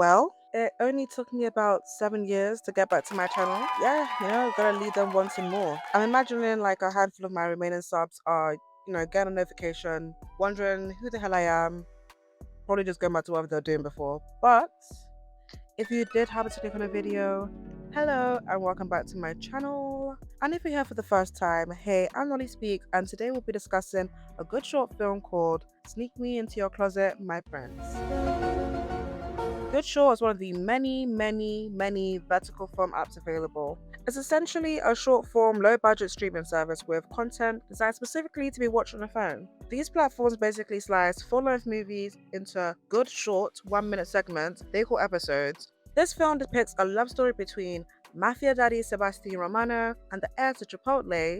Well, it only took me about 7 years to get back to my channel. Yeah, gotta lead them wanting more. I'm imagining like a handful of my remaining subs are, getting a notification, wondering who the hell I am, probably just going back to what they're doing before. But if you did happen to click on a video, hello and welcome back to my channel. And if you're here for the first time, hey, I'm Nolly Speaks, and today we'll be discussing a good short film called Sneak Me Into Your Closet, My Friends. Goodshort is one of the many vertical film apps available. It's essentially a short form, low budget streaming service with content designed specifically to be watched on a phone. These platforms basically slice full length movies into good short 1 minute segments they call episodes. This film depicts a love story between Mafia Daddy Sebastian Romano and the heir to Chipotle,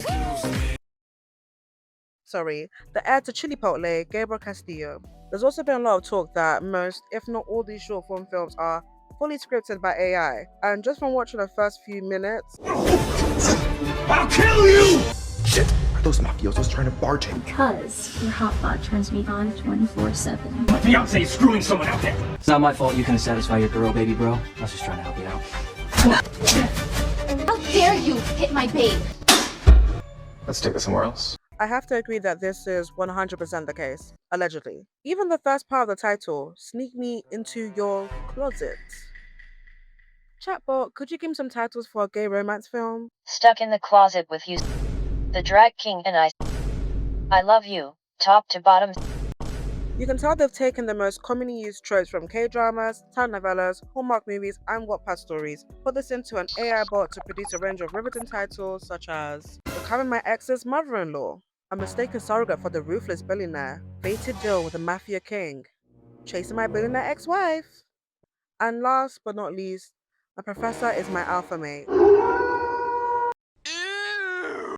Gabriel Castillo. There's also been a lot of talk that most, if not all, these short form films are fully scripted by AI. And just from watching the first few minutes, I'll kill you! Shit, are those mafiosos trying to bartend? Because your hotbot turns me on 24/7. My fiance is screwing someone out there. It's not my fault you couldn't satisfy your girl, baby bro. I was just trying to help you out. How dare you hit my babe? Let's take it somewhere else. I have to agree that this is 100% the case, allegedly. Even the first part of the title, Sneak Me Into Your Closet. Chatbot, could you give me some titles for a gay romance film? Stuck in the closet with you. The Drag King and I love you, top to bottom. You can tell they've taken the most commonly used tropes from K-dramas, telenovelas, Hallmark movies, and Wattpad stories, put this into an AI bot to produce a range of riveting titles such as Becoming My Ex's Mother-in-Law, A Mistaken Surrogate for the Ruthless Billionaire, Fated Deal with the Mafia King, Chasing My Billionaire Ex-Wife, and last but not least, My Professor is My Alpha Mate.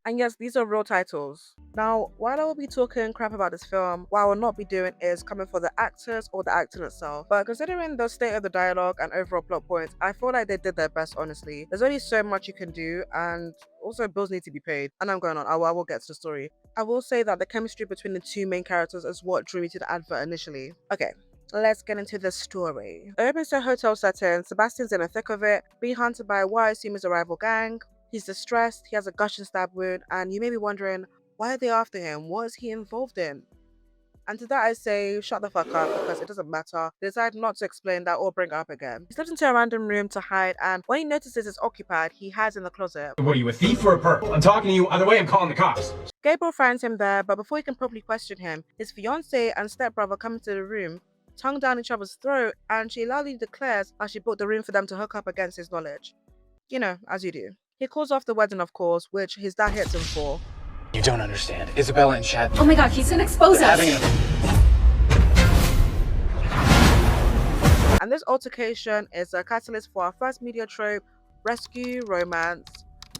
And yes, these are real titles. Now, while I will be talking crap about this film, what I will not be doing is coming for the actors or the acting itself. But considering the state of the dialogue and overall plot points, I feel like they did their best, honestly. There's only so much you can do, and also bills need to be paid. And I'm going on, I will get to the story. I will say that the chemistry between the two main characters is what drew me to the advert initially. Okay. Let's get into the story. It opens to a hotel setting. Sebastian's in the thick of it, being hunted by what I assume is a rival gang. He's distressed, he has a gushing stab wound, and you may be wondering, why are they after him? What is he involved in? And to that I say, shut the fuck up, because it doesn't matter. They decide not to explain that or bring it up again. He slips into a random room to hide, and when he notices it's occupied, he hides in the closet. What are you, a thief or a perp? I'm talking to you, either way I'm calling the cops. Gabriel finds him there, but before he can properly question him, his fiancée and stepbrother come into the room, tongue down each other's throat, and she loudly declares how she booked the room for them to hook up against his knowledge. You know, as you do. He calls off the wedding, of course, which his dad hits him for. You don't understand. Isabella and Chad. Oh my god, he's gonna expose us! And this altercation is a catalyst for our first media trope, rescue romance.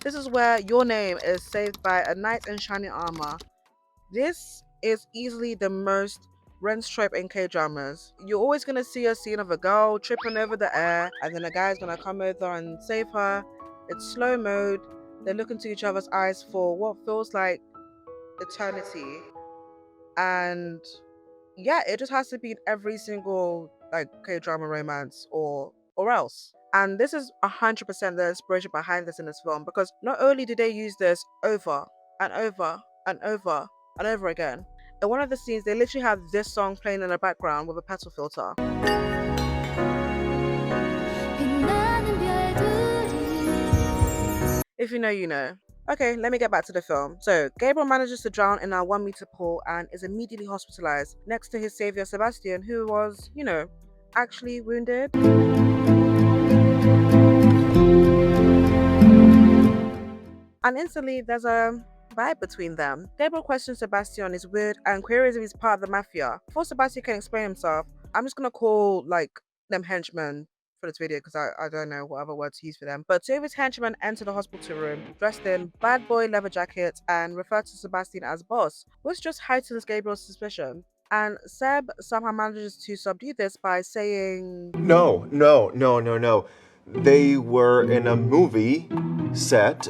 This is where your name is saved by a knight in shining armor. This is easily the most Ren's trope in K-dramas. You're always gonna see a scene of a girl tripping over the air, and then a guy's gonna come over and save her. It's slow mode. They look into each other's eyes for what feels like eternity. And yeah, it just has to be in every single like K-drama romance or else. And this is 100% the inspiration behind this in this film, because not only did they use this over and over and over and over again, in one of the scenes they literally have this song playing in the background with a petal filter. If you know, you know. Okay, let me get back to the film. So, Gabriel manages to drown in a 1 meter pool and is immediately hospitalized next to his savior Sebastian, who was, actually wounded. And instantly, there's a vibe between them. Gabriel questions Sebastian on his wound and queries if he's part of the mafia. Before Sebastian can explain himself, I'm just gonna call, them henchmen for this video because I don't know what other words to use for them. But two of his henchmen enter the hospital room dressed in bad boy leather jackets and refer to Sebastian as boss, which just heightens Gabriel's suspicion. And Seb somehow manages to subdue this by saying, No. They were in a movie set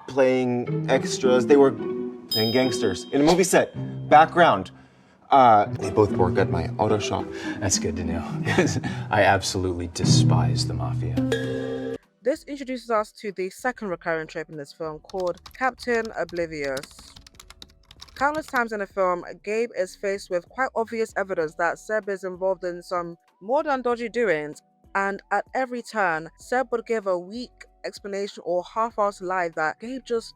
playing extras. They were playing gangsters in a movie set. Background. They both work at my auto shop. That's good to know. I absolutely despise the mafia. This introduces us to the second recurring trope in this film called Captain Oblivious. Countless times in the film, Gabe is faced with quite obvious evidence that Seb is involved in some more than dodgy doings, and at every turn, Seb would give a weak explanation or half-assed lie that Gabe just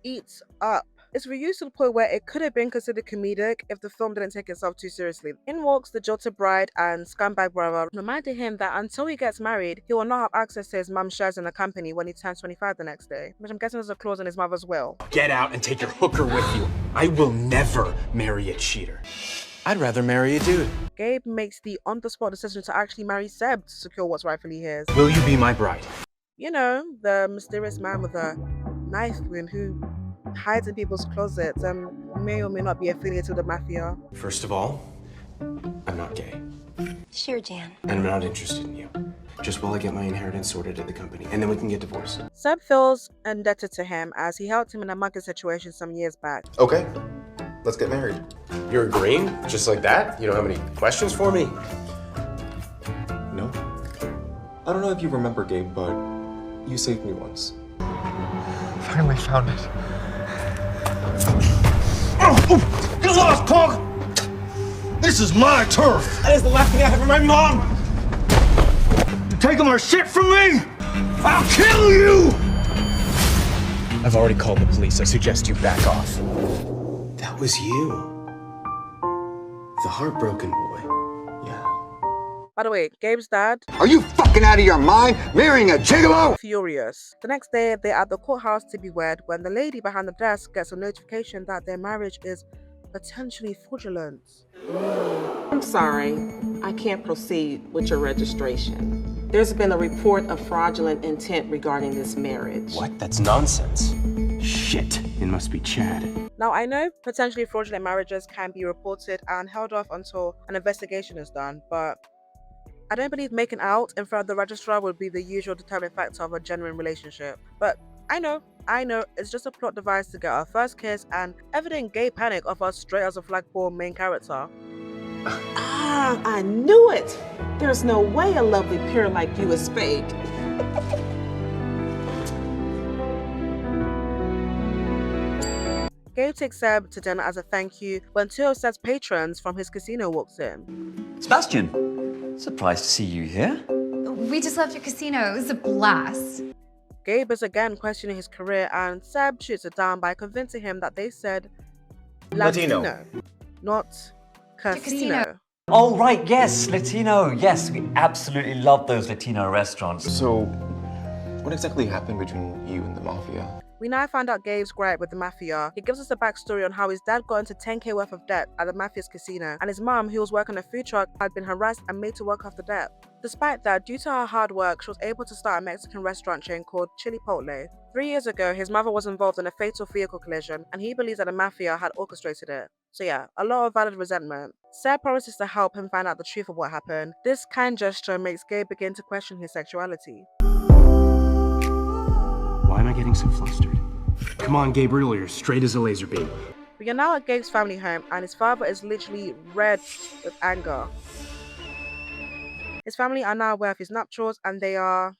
eats up. It's reused to the point where it could have been considered comedic if the film didn't take itself too seriously. In walks the jilted bride and scumbag brother, reminding him that until he gets married, he will not have access to his mum's shares in the company when he turns 25 the next day, which I'm guessing is a clause in his mother's will. Get out and take your hooker with you. I will never marry a cheater. I'd rather marry a dude. Gabe makes the on-the-spot decision to actually marry Seb to secure what's rightfully his. Will you be my bride? You know, the mysterious man with a knife wound who hides in people's closets and may or may not be affiliated with the mafia. First of all, I'm not gay. Sure, Dan. And I'm not interested in you. Just while I get my inheritance sorted at the company, and then we can get divorced. Seb feels indebted to him as he helped him in a mugging situation some years back. Okay, let's get married. You're agreeing? Just like that? You don't have any questions for me? No? I don't know if you remember, Gabe, but you saved me once. Finally found it. Get lost, punk! This is my turf! That is the last thing I have from my mom! You taking our shit from me? I'll kill you! I've already called the police. I suggest you back off. That was you. The heartbroken boy. Yeah. By the way, Gabe's dad, Are you fucking out of your mind? Marrying a gigolo? furious. The next day, they're at the courthouse to be wed when the lady behind the desk gets a notification that their marriage is potentially fraudulent. I'm sorry, I can't proceed with your registration. There's been a report of fraudulent intent regarding this marriage. What? That's nonsense. Shit. It must be Chad. Now, I know potentially fraudulent marriages can be reported and held off until an investigation is done, but I don't believe making out in front of the registrar would be the usual determining factor of a genuine relationship. But I know, it's just a plot device to get our first kiss and evident gay panic of us straight as a flagpole main character. Ah, I knew it! There's no way a lovely peer like you is fake. Gabe takes Seb to dinner as a thank you when two of Seb's patrons from his casino walks in. Sebastian, surprised to see you here. We just left your casino. It was a blast. Gabe is again questioning his career and Seb shoots it down by convincing him that they said Latino, not casino. Oh, right, yes, Latino. Yes, we absolutely love those Latino restaurants. So, what exactly happened between you and the mafia? We now find out Gabe's gripe with the mafia. He gives us a backstory on how his dad got into 10k worth of debt at the mafia's casino, and his mum, who was working a food truck, had been harassed and made to work off the debt. Despite that, due to her hard work, she was able to start a Mexican restaurant chain called Chili Potle. 3 years ago, his mother was involved in a fatal vehicle collision, and he believes that the mafia had orchestrated it. So yeah, a lot of valid resentment. Seb promises to help him find out the truth of what happened. This kind gesture makes Gabe begin to question his sexuality. Why am I getting so flustered? Come on, Gabriel, you're straight as a laser beam. We are now at Gabe's family home, and his father is literally red with anger. His family are now aware of his nuptials, and they are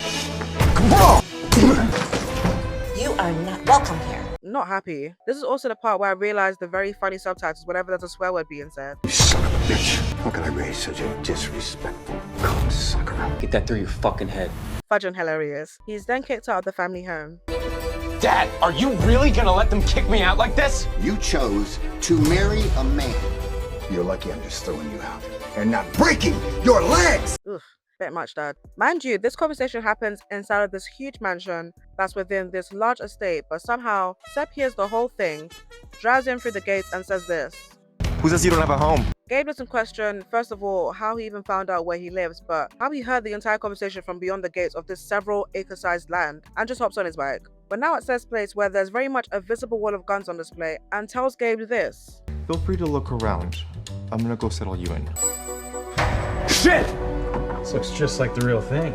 You are not welcome here. not happy. This is also the part where I realized the very funny subtitles whenever there's a swear word being said. You son of a bitch. How can I raise such a disrespectful cocksucker? Get that through your fucking head. Fudge and hilarious. He is then kicked out of the family home. Dad, are you really gonna let them kick me out like this? You chose to marry a man. You're lucky I'm just throwing you out and not breaking your legs! Oof, bit much, Dad. Mind you, this conversation happens inside of this huge mansion that's within this large estate, but somehow Seb hears the whole thing, drives in through the gates and says this. Who says you don't have a home? Gabe doesn't question, first of all, how he even found out where he lives, but how he heard the entire conversation from beyond the gates of this several acre-sized land, and just hops on his bike. We're now at Seb's place where there's very much a visible wall of guns on display, and tells Gabe this. Feel free to look around. I'm gonna go settle you in. Shit! This looks just like the real thing.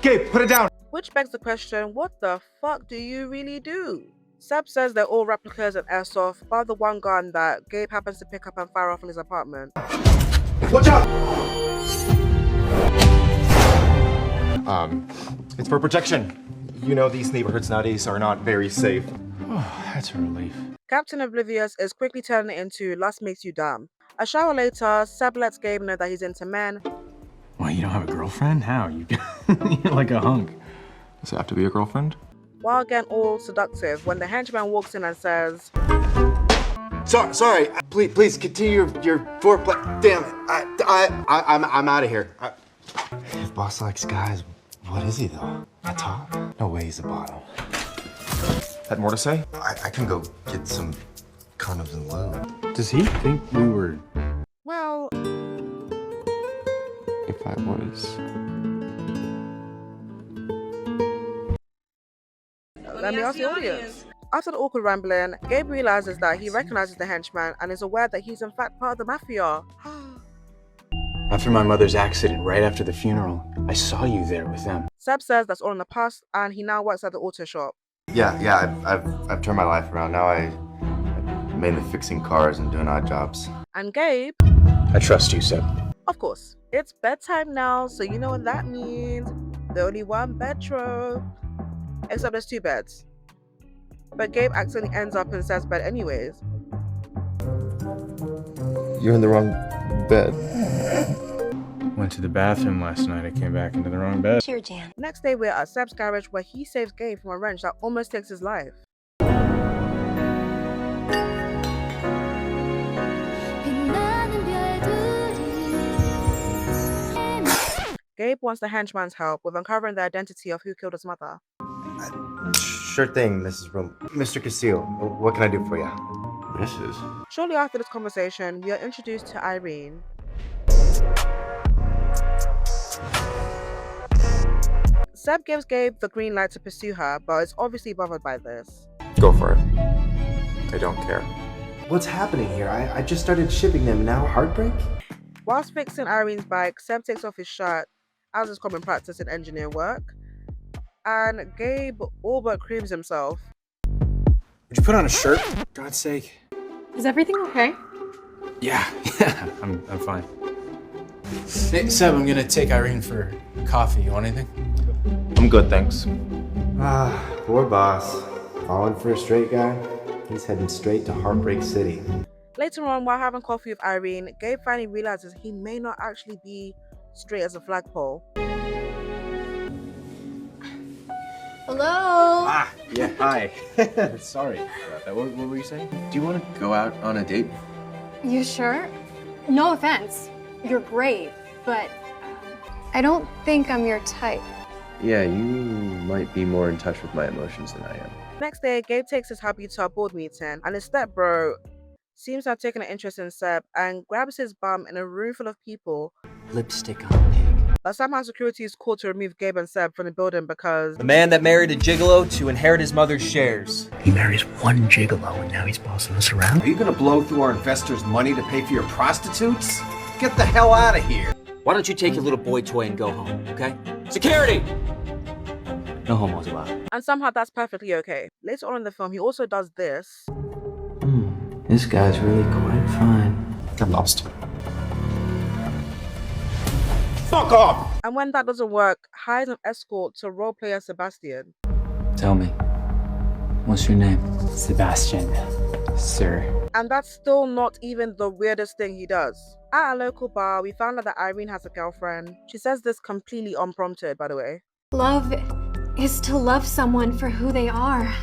Gabe, put it down! Which begs the question, what the fuck do you really do? Seb says they're all replicas and airsoft, bar the one gun that Gabe happens to pick up and fire off in his apartment. Watch out! It's for protection. You know, these neighborhoods nowadays are not very safe. Oh, that's a relief. Captain Oblivious is quickly turning it into Lust Makes You Dumb. A shower later, Seb lets Gabe know that he's into men. Well, you don't have a girlfriend? How? You're like a hunk. Does it have to be a girlfriend? While getting all seductive when the henchman walks in and says, Sorry. Please continue your foreplay. Damn it. I'm out of here. If boss likes guys, what is he though? A top? No way he's a bottom. Had more to say? I can go get some condoms and lube. Does he think we were... well, If I was. let me ask the audience. After the awkward rambling, Gabe realizes that he recognizes the henchman and is aware that he's in fact part of the mafia. After my mother's accident, right after the funeral, I saw you there with them. Seb says that's all in the past and he now works at the auto shop. Yeah, I've turned my life around. Now I'm mainly fixing cars and doing odd jobs. And Gabe, I trust you, Seb. of course, it's bedtime now, so you know what that means. There's only one bedroom. Except there's two beds. But Gabe accidentally ends up in Seb's bed anyways. You're in the wrong bed. Went to the bathroom last night. I came back into the wrong bed. Sure, Jan. Next day, we're at Seb's garage where he saves Gabe from a wrench that almost takes his life. Gabe wants the henchman's help with uncovering the identity of who killed his mother. Sure thing, Mr. Castillo, what can I do for you? Mrs. Shortly after this conversation, we are introduced to Irene. Seb gives Gabe the green light to pursue her, but is obviously bothered by this. Go for it. I don't care. What's happening here? I just started shipping them, now heartbreak? Whilst fixing Irene's bike, Seb takes off his shirt, as is common practice in engineer work, and Gabe all but creams himself. Would you put on a shirt? God's sake. Is everything okay? Yeah, I'm fine. Hey, Seb, I'm gonna take Irene for coffee. You want anything? I'm good, thanks. Poor boss. Falling for a straight guy? He's heading straight to Heartbreak City. Later on, while having coffee with Irene, Gabe finally realizes he may not actually be straight as a flagpole. Hello? Yeah, hi. Sorry about that. What were you saying? Do you want to go out on a date? You sure? No offense. You're great, but I don't think I'm your type. Yeah, you might be more in touch with my emotions than I am. Next day, Gabe takes his hubby to a board meeting, and his stepbro seems to have taken an interest in Seb and grabs his bum in a room full of people. Lipstick on pig. But somehow security is called to remove Gabe and Seb from the building because The man that married a gigolo to inherit his mother's shares. He marries one gigolo and now he's bossing us around. Are you gonna blow through our investors' money to pay for your prostitutes? Get the hell out of here. Why don't you take your little boy toy and go home, okay? Security! No homos allowed. and somehow that's perfectly okay. Later on in the film, he also does this. This guy's really quite fine. I'm lost. Fuck off! And when that doesn't work, hires an escort to roleplay as Sebastian. Tell me, what's your name? Sebastian, sir. And that's still not even the weirdest thing he does. At a local bar, we found out that Irene has a girlfriend. She says this completely unprompted, by the way. Love is to love someone for who they are,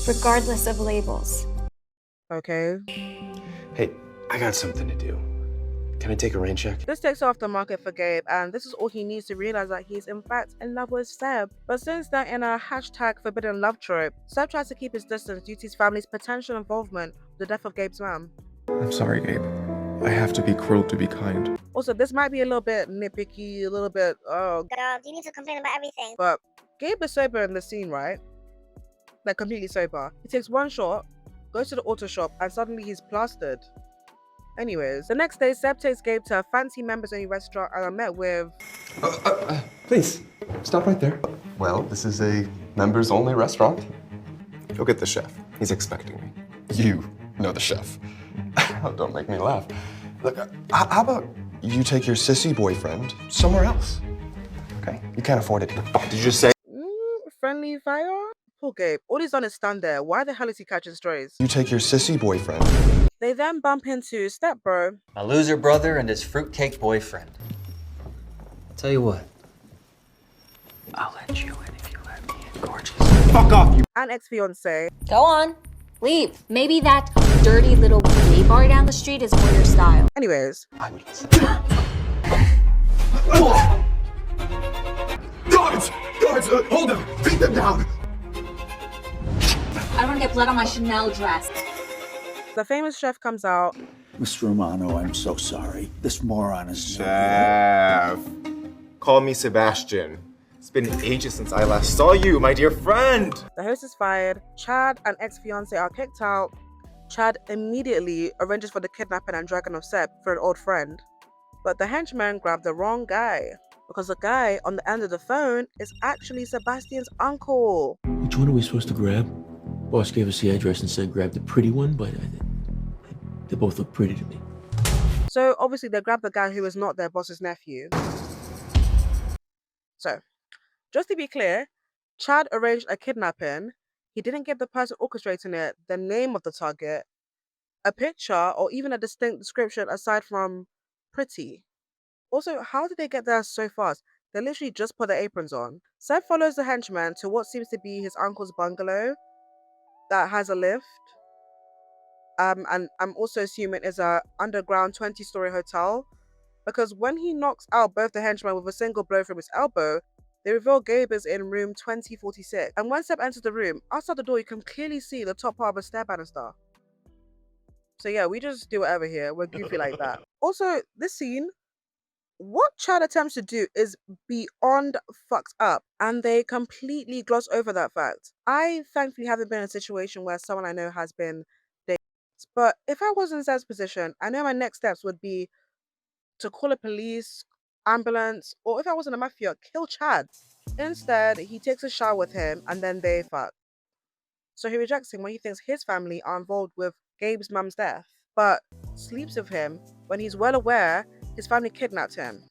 regardless of labels. Okay. Hey, I got something to do. Can I take a rain check? This takes off the market for Gabe, and this is all he needs to realize that he's in fact in love with Seb. But since they're in a #forbidden love trope, Seb tries to keep his distance due to his family's potential involvement with the death of Gabe's mom. I'm sorry, Gabe. I have to be cruel to be kind. Also, this might be a little bit nitpicky, a little bit, Girl, you need to complain about everything. but Gabe is sober in the scene, right? Like completely sober. He takes one shot, goes to the auto shop, and suddenly he's plastered. Anyways, the next day, Seb takes Gabe to a fancy members-only restaurant and are met with... Please, stop right there. Well, this is a members-only restaurant. Go get the chef. He's expecting me. You know the chef. Don't make me laugh. Look, how about you take your sissy boyfriend somewhere else? Okay? You can't afford it here. Did you just say? Friendly fire? Poor Gabe. All he's done is stand there. Why the hell is he catching strays? You take your sissy boyfriend. They then bump into Step Bro. My loser brother and his fruitcake boyfriend. I'll tell you what. I'll let you in if you let me in, gorgeous. Fuck off, you. And ex-fiance. Go on. Leave. Maybe that dirty little gay bar down the street is more your style. Anyways. I would listen. Guards! Guards! Hold them! Beat them down! I don't want to get blood on my Chanel dress. The famous chef comes out. Mr. Romano, I'm so sorry. This moron is Chef. Call me Sebastian. It's been ages since I last saw you, my dear friend. The host is fired. Chad and ex-fiance are kicked out. Chad immediately arranges for the kidnapping and dragging of Seb for an old friend. But the henchman grabbed the wrong guy, because the guy on the end of the phone is actually Sebastian's uncle. Which one are we supposed to grab? Boss gave us the address and said grab the pretty one, but they both look pretty to me. So obviously they grabbed the guy who is not their boss's nephew. So, just to be clear, Chad arranged a kidnapping. He didn't give the person orchestrating it the name of the target, a picture, or even a distinct description aside from pretty. Also, how did they get there so fast? They literally just put their aprons on. Seb follows the henchman to what seems to be his uncle's bungalow that has a lift. And I'm also assuming is a underground 20-story hotel, because when he knocks out both the henchmen with a single blow from his elbow, they reveal Gabe is in room 2046. And when Seb enters the room, outside the door you can clearly see the top part of a stair banister. So yeah, we just do whatever here. We're goofy like that. Also, this scene, what Chad attempts to do is beyond fucked up, and they completely gloss over that fact. I thankfully haven't been in a situation where someone I know has been dated, but if I was in Seb's position, I know my next steps would be to call a police, ambulance, or if I was in a mafia, kill Chad. Instead, he takes a shower with him and then they fuck. So he rejects him when he thinks his family are involved with Gabe's mum's death, but sleeps with him when he's well aware his family kidnapped him.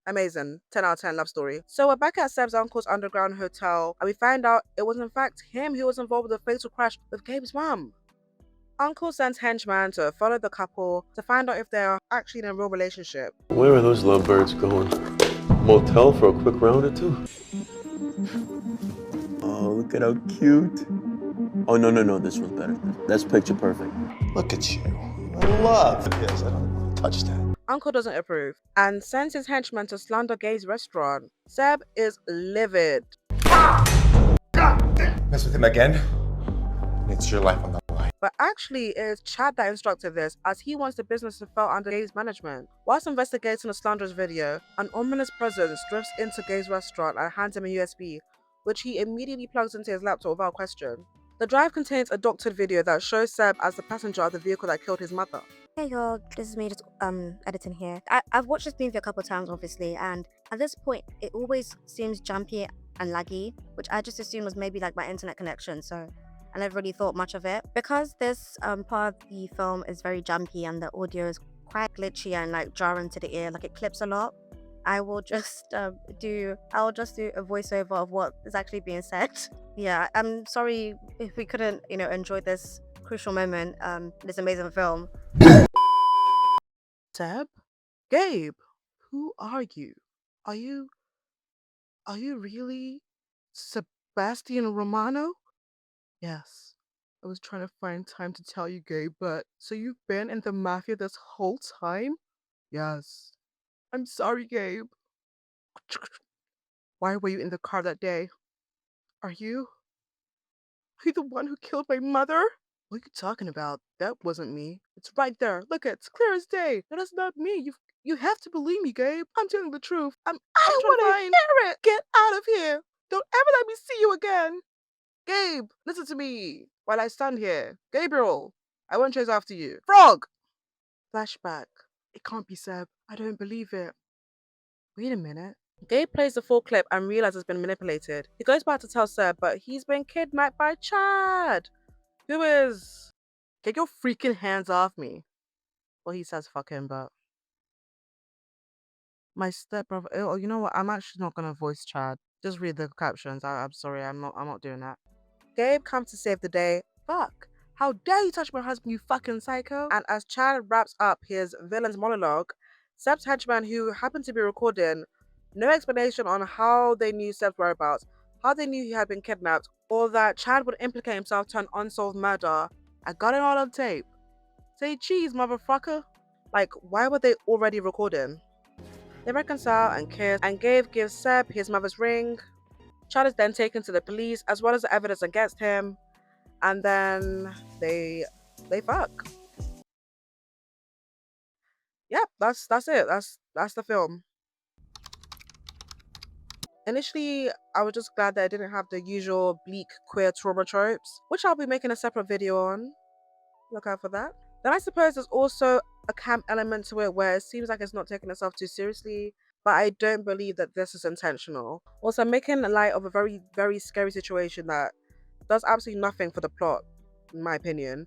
Amazing. 10 out of 10 love story. So we're back at Seb's uncle's underground hotel and we find out it was in fact him who was involved with the fatal crash with Gabe's mum. Uncle sends henchman to follow the couple to find out if they are actually in a real relationship. Where are those lovebirds going? Motel for a quick round or two? Oh, look at how cute. Oh, no, this one's better. That's picture perfect. Look at you. I love this. I don't want to touch that. Uncle doesn't approve and sends his henchman to slander Gabe's restaurant. Seb is livid. Mess with him again? It's your life on the line. But actually, it is Chad that instructed this, as he wants the business to fall under Gabe's management. Whilst investigating the slanderous video, an ominous presence drifts into Gabe's restaurant and hands him a USB, which he immediately plugs into his laptop without question. The drive contains a doctored video that shows Seb as the passenger of the vehicle that killed his mother. Hey y'all, this is me just editing here. I've watched this movie a couple of times obviously, and at this point it always seems jumpy and laggy, which I just assumed was maybe like my internet connection, so I never really thought much of it. Because this part of the film is very jumpy and the audio is quite glitchy and like jarring to the ear, like it clips a lot, I will just do a voiceover of what is actually being said. Yeah, I'm sorry if we couldn't, enjoy this crucial moment, this amazing film. Seb? Gabe? Who are you? Are you really Sebastian Romano? Yes. I was trying to find time to tell you, Gabe, but so you've been in the mafia this whole time? Yes. I'm sorry, Gabe. Why were you in the car that day? Are you the one who killed my mother? What are you talking about? That wasn't me. It's right there. Look, it's clear as day. That is not me. You have to believe me, Gabe. I'm telling the truth. I don't want to hear it. Get out of here. Don't ever let me see you again. Gabe, listen to me while I stand here. Gabriel, I won't chase after you. Frog! Flashback. It can't be Seb. I don't believe it. Wait a minute. Gabe plays the full clip and realizes it's been manipulated. He goes back to tell Seb, but he's been kidnapped by Chad, who is... Get your freaking hands off me. Well, he says fuck him, but... My stepbrother... Oh, you know what? I'm actually not gonna voice Chad. Just read the captions. I'm sorry, I'm not doing that. Gabe comes to save the day. Fuck. How dare you touch my husband, you fucking psycho? And as Chad wraps up his villain's monologue, Seb's henchman, who happened to be recording, no explanation on how they knew Seb's whereabouts, how they knew he had been kidnapped, or that Chad would implicate himself to an unsolved murder. I got it all on tape. Say cheese, motherfucker. Like, why were they already recording? They reconcile and kiss, and Gabe gives Seb his mother's ring. Chad is then taken to the police, as well as the evidence against him, and then they fuck. Yep, that's it. That's the film. Initially, I was just glad that I didn't have the usual bleak queer trauma tropes, which I'll be making a separate video on. Look out for that. Then I suppose there's also a camp element to it where it seems like it's not taking itself too seriously, but I don't believe that this is intentional. Also, I'm making light of a very, very scary situation that does absolutely nothing for the plot, in my opinion.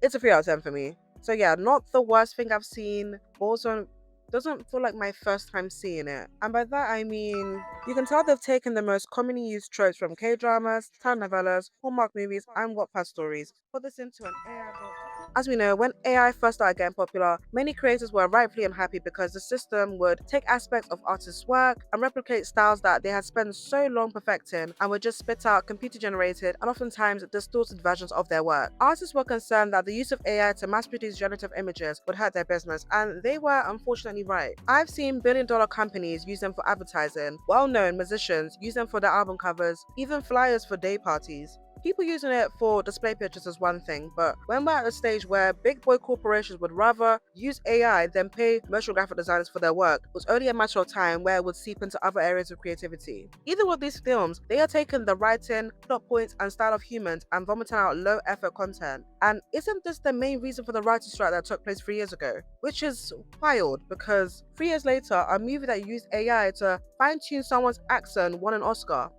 It's a 3 out of 10 for me. So yeah, not the worst thing I've seen, but also doesn't feel like my first time seeing it. And by that I mean, you can tell they've taken the most commonly used tropes from K-dramas, telenovelas, Hallmark movies, and Wattpad stories, put this into an AI book. As we know, when AI first started getting popular, many creators were rightfully unhappy because the system would take aspects of artists' work and replicate styles that they had spent so long perfecting and would just spit out computer-generated and oftentimes distorted versions of their work. Artists were concerned that the use of AI to mass-produce generative images would hurt their business, and they were unfortunately right. I've seen billion-dollar companies use them for advertising, well-known musicians use them for their album covers, even flyers for day parties. People using it for display pictures is one thing, but when we're at a stage where big boy corporations would rather use AI than pay motion graphic designers for their work, it was only a matter of time where it would seep into other areas of creativity. Either with these films, they are taking the writing, plot points, and style of humans and vomiting out low effort content. And isn't this the main reason for the writer's strike that took place 3 years ago? Which is wild, because 3 years later, a movie that used AI to fine-tune someone's accent won an Oscar.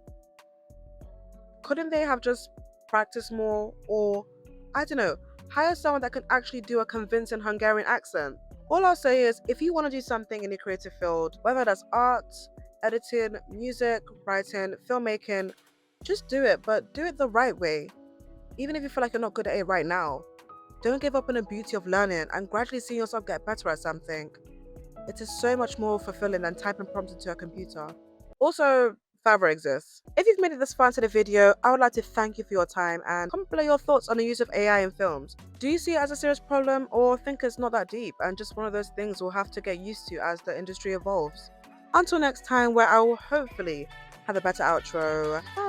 Couldn't they have just practiced more, or I don't know, hire someone that can actually do a convincing Hungarian accent? All I'll say is, if you want to do something in the creative field, whether that's art, editing, music, writing, filmmaking, just do it, but do it the right way. Even if you feel like you're not good at it right now, don't give up on the beauty of learning and gradually seeing yourself get better at something. It is so much more fulfilling than typing prompts into a computer. Also, Fiverr exists. If you've made it this far into the video, I would like to thank you for your time and comment below your thoughts on the use of AI in films. Do you see it as a serious problem, or think it's not that deep and just one of those things we'll have to get used to as the industry evolves? Until next time, where I will hopefully have a better outro. Bye!